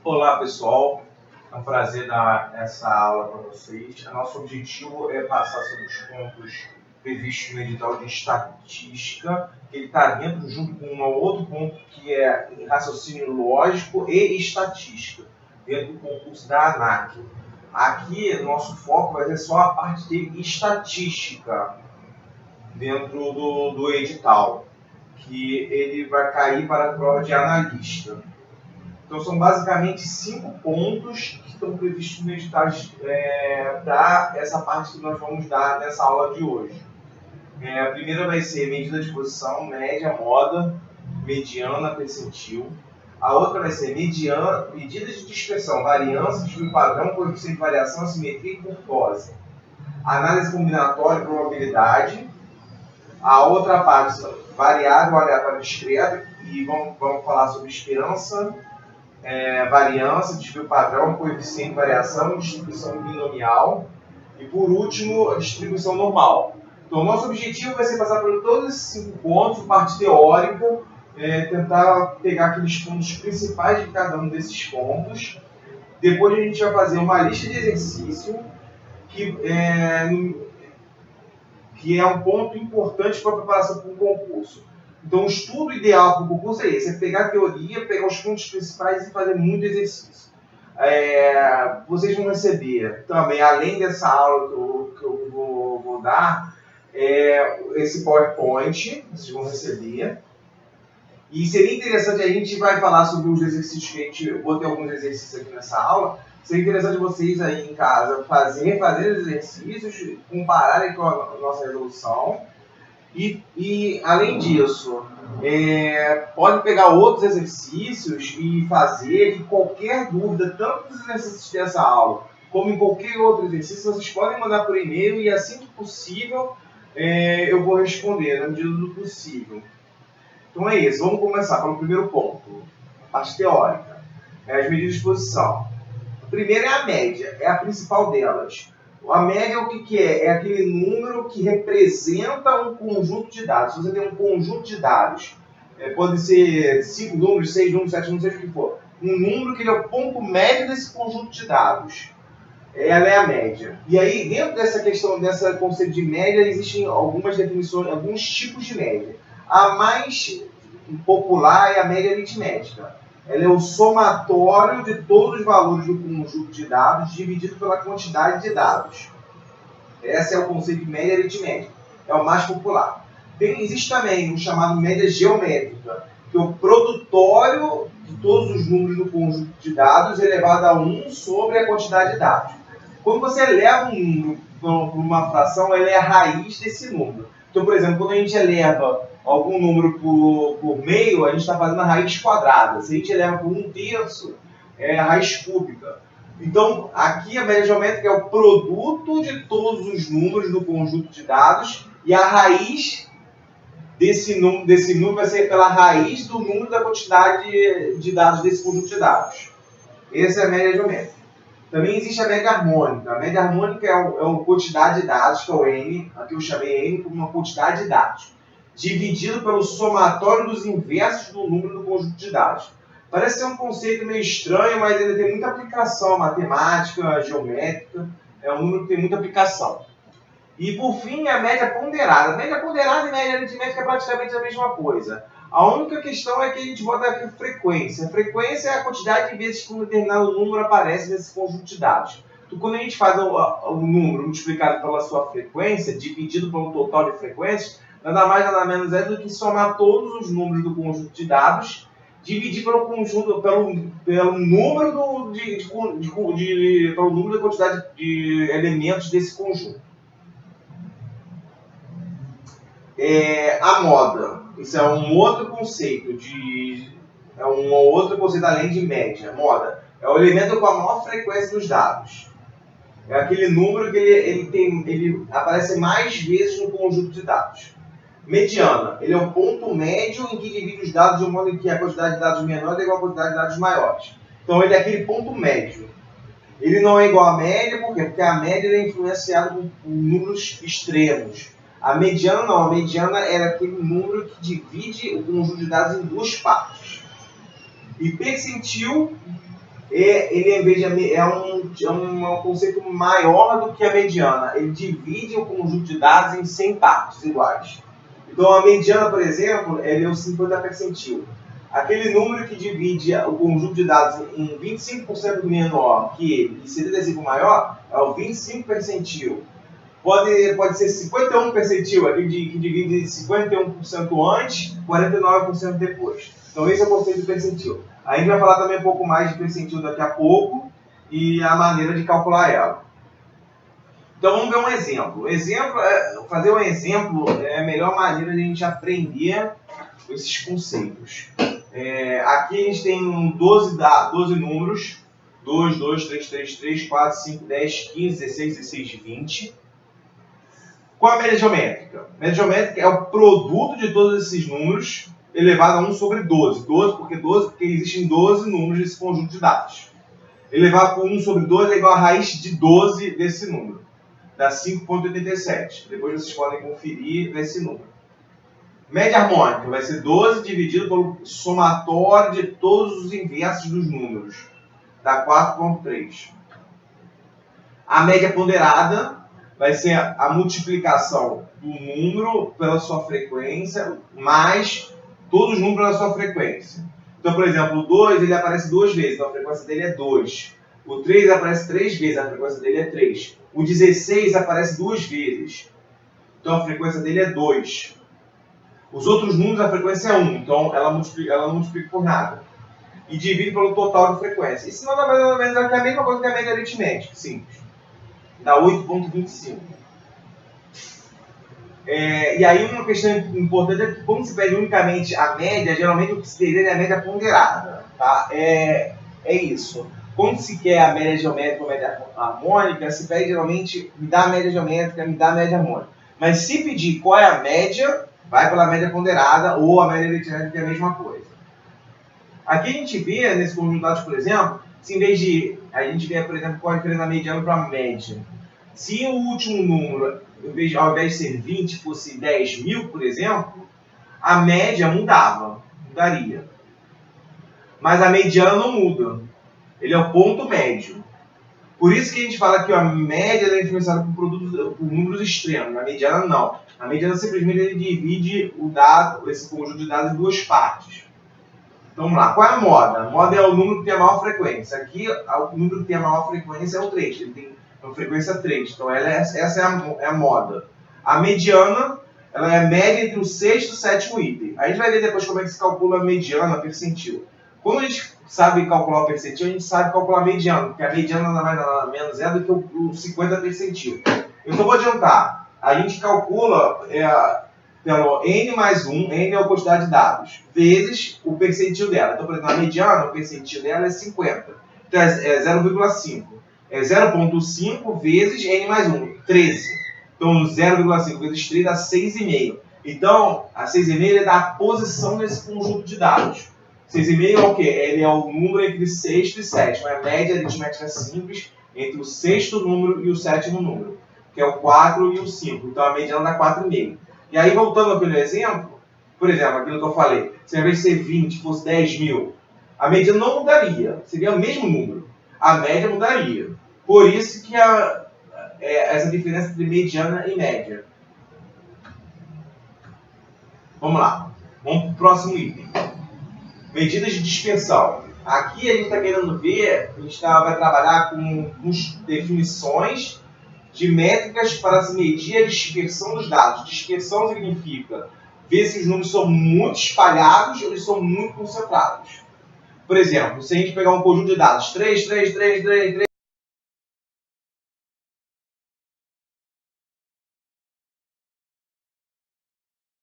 Olá pessoal, é um prazer dar essa aula para vocês. Nosso objetivo é passar sobre os pontos previstos no edital de estatística, que ele está dentro junto com um outro ponto que é raciocínio lógico e estatística, dentro do concurso da ANAC. Aqui, nosso foco vai ser só a parte de estatística dentro do edital, que ele vai cair para a prova de analista. Então, são basicamente 5 pontos que estão previstos no edital para essa parte que nós vamos dar nessa aula de hoje. A primeira vai ser medida de posição, média, moda, mediana, percentil. A outra vai ser medidas de dispersão, variância, desvio padrão, coeficiente de variação, simetria e curtose. Análise combinatória e probabilidade. A outra parte, variável, aleatório discreto, e vamos falar sobre esperança, variância, desvio padrão, coeficiente de variação, distribuição binomial e, por último, a distribuição normal. Então, o nosso objetivo vai ser passar por todos esses 5 pontos, parte teórica, tentar pegar aqueles pontos principais de cada um desses pontos. Depois a gente vai fazer uma lista de exercício, que é um ponto importante para a preparação para o concurso. Então, o estudo ideal para o concurso é esse: é pegar a teoria, pegar os pontos principais e fazer muito exercício. Vocês vão receber também, além dessa aula que eu vou dar, esse PowerPoint, vocês vão receber. E seria interessante, a gente vai falar sobre os exercícios que a gente... Eu vou ter alguns exercícios aqui nessa aula. Seria interessante vocês aí em casa fazer os exercícios, compararem com a nossa resolução. E além disso, pode pegar outros exercícios e fazer. E qualquer dúvida, tanto dos exercícios dessa aula, como em qualquer outro exercício, vocês podem mandar por e-mail e assim que possível eu vou responder, na medida do possível. Então é isso, vamos começar pelo primeiro ponto, a parte teórica, as medidas de posição. A primeira é a média, é a principal delas. A média o que é? É aquele número que representa um conjunto de dados. Se você tem um conjunto de dados, pode ser 5 números, 6 números, 7 números, seja o que for. Um número que ele é o ponto médio desse conjunto de dados. Ela é a média. E aí, dentro dessa questão, dessa conceito de média, existem algumas definições, alguns tipos de média. A mais popular é a média aritmética. Ela é o somatório de todos os valores do conjunto de dados dividido pela quantidade de dados. Esse é o conceito de média aritmética. É o mais popular. Existe também o chamado média geométrica, que é o produtório de todos os números do conjunto de dados elevado a 1 sobre a quantidade de dados. Quando você eleva um número para uma fração, ela é a raiz desse número. Então, por exemplo, quando a gente eleva algum número por meio, a gente está fazendo a raiz quadrada. Se a gente eleva por 1/3, é a raiz cúbica. Então, aqui a média geométrica é o produto de todos os números do conjunto de dados e a raiz desse número vai ser pela raiz do número da quantidade de dados desse conjunto de dados. Essa é a média geométrica. Também existe a média harmônica. A média harmônica é a quantidade de dados, que é o N, aqui eu chamei N como uma quantidade de dados, dividido pelo somatório dos inversos do número do conjunto de dados. Parece ser um conceito meio estranho, mas ele tem muita aplicação matemática, geométrica, é um número que tem muita aplicação. E por fim, a média ponderada. A média ponderada e a média aritmética é praticamente a mesma coisa. A única questão é que a gente bota aqui frequência. A frequência é a quantidade de vezes que um determinado número aparece nesse conjunto de dados. Então, quando a gente faz o número multiplicado pela sua frequência, dividido pelo total de frequências, nada mais nada menos é do que somar todos os números do conjunto de dados, dividir pelo número pelo número da quantidade de elementos desse conjunto. A moda. Isso é um outro conceito além de média. Moda é o elemento com a maior frequência dos dados. É aquele número que ele aparece mais vezes no conjunto de dados. Mediana, ele é o ponto médio em que divide os dados de um modo em que a quantidade de dados menor é igual à quantidade de dados maiores. Então ele é aquele ponto médio. Ele não é igual à média, por quê? Porque a média é influenciada por números extremos. A mediana não, a mediana era aquele número que divide o conjunto de dados em 2 partes. E percentil ele em vez de, é um conceito maior do que a mediana. Ele divide o conjunto de dados em 100 partes iguais. Então a mediana, por exemplo, é o 50 percentil. Aquele número que divide o conjunto de dados em 25% menor que ele e 75% maior é o 25 percentil. Pode ser 51 percentil, aquele que divide 51% antes, 49% depois. Então esse é o conceito de percentil. A gente vai falar também um pouco mais de percentil daqui a pouco e a maneira de calcular ela. Então vamos ver um exemplo. Fazer um exemplo é a melhor maneira de a gente aprender esses conceitos. Aqui a gente tem 12 números. 2, 2, 3, 3, 3, 4, 5, 10, 15, 16, 16, 20. Qual a média geométrica? A média geométrica é o produto de todos esses números elevado a 1 sobre 12. 12 porque existem 12 números desse conjunto de dados. Elevado por 1 sobre 12 é igual a raiz de 12 desse número. Dá 5,87. Depois vocês podem conferir esse número. Média harmônica vai ser 12 dividido pelo somatório de todos os inversos dos números. Dá 4,3. A média ponderada vai ser a multiplicação do número pela sua frequência mais todos os números pela sua frequência. Então, por exemplo, o 2 ele aparece 2 vezes, então a frequência dele é 2. O 3 aparece 3 vezes, a frequência dele é 3. O 16 aparece 2 vezes, então a frequência dele é 2. Os outros números, a frequência é 1, então ela não multiplica por nada. E divide pelo total de frequência. Isso não é mais ou menos a mesma coisa que a média aritmética, simples. Dá 8,25. E aí uma questão importante é que quando se pede unicamente a média, geralmente o que se deseja é a média ponderada. Tá? É isso. Quando se quer a média geométrica ou a média harmônica, se pede geralmente me dá a média geométrica, me dá a média harmônica. Mas se pedir qual é a média, vai pela média ponderada ou a média aritmética, que é a mesma coisa. Aqui a gente vê, nesse conjunto de dados, por exemplo, se em vez de a gente vê, por exemplo, qual a diferença da mediana para a média. Se o último número, ao invés de ser 20, fosse 10.000, por exemplo, a média mudaria. Mas a mediana não muda. Ele é o ponto médio. Por isso que a gente fala que a média é influenciada por números extremos. A mediana não. A mediana simplesmente ele divide esse conjunto de dados em duas partes. Então vamos lá. Qual é a moda? A moda é o número que tem a maior frequência. Aqui, o número que tem a maior frequência é o 3. Ele tem uma frequência 3. Então essa é a moda. A mediana, ela é a média entre o sexto e o sétimo item. A gente vai ver depois como é que se calcula a mediana, percentil. Quando a gente sabe calcular o percentil, a gente sabe calcular a mediana, porque a mediana nada mais nada menos é do que o 50 percentil. Eu só vou adiantar. A gente calcula pelo n mais 1, n é a quantidade de dados, vezes o percentil dela. Então, por exemplo, a mediana, o percentil dela é 50. Então, é 0,5. É 0,5 vezes n mais 1, 13. Então, 0,5 vezes 3 dá 6,5. Então, a 6,5 dá a posição nesse conjunto de dados. 6,5 é o quê? Ele é o número entre sexto e sétimo. É a média aritmética simples entre o sexto número e o sétimo número, que é o 4 e o 5. Então, a mediana dá 4,5. E aí, voltando àquele exemplo, por exemplo, aquilo que eu falei, se ao invés de ser 20 fosse 10.000, a mediana não mudaria, seria o mesmo número. A média mudaria. Por isso que essa diferença entre mediana e média. Vamos lá. Vamos para o próximo item. Medidas de dispersão. Aqui a gente está querendo ver, a gente vai trabalhar com definições de métricas para se medir a dispersão dos dados. Dispersão significa ver se os números são muito espalhados ou eles são muito concentrados. Por exemplo, se a gente pegar um conjunto de dados 3, 3, 3, 3, 3,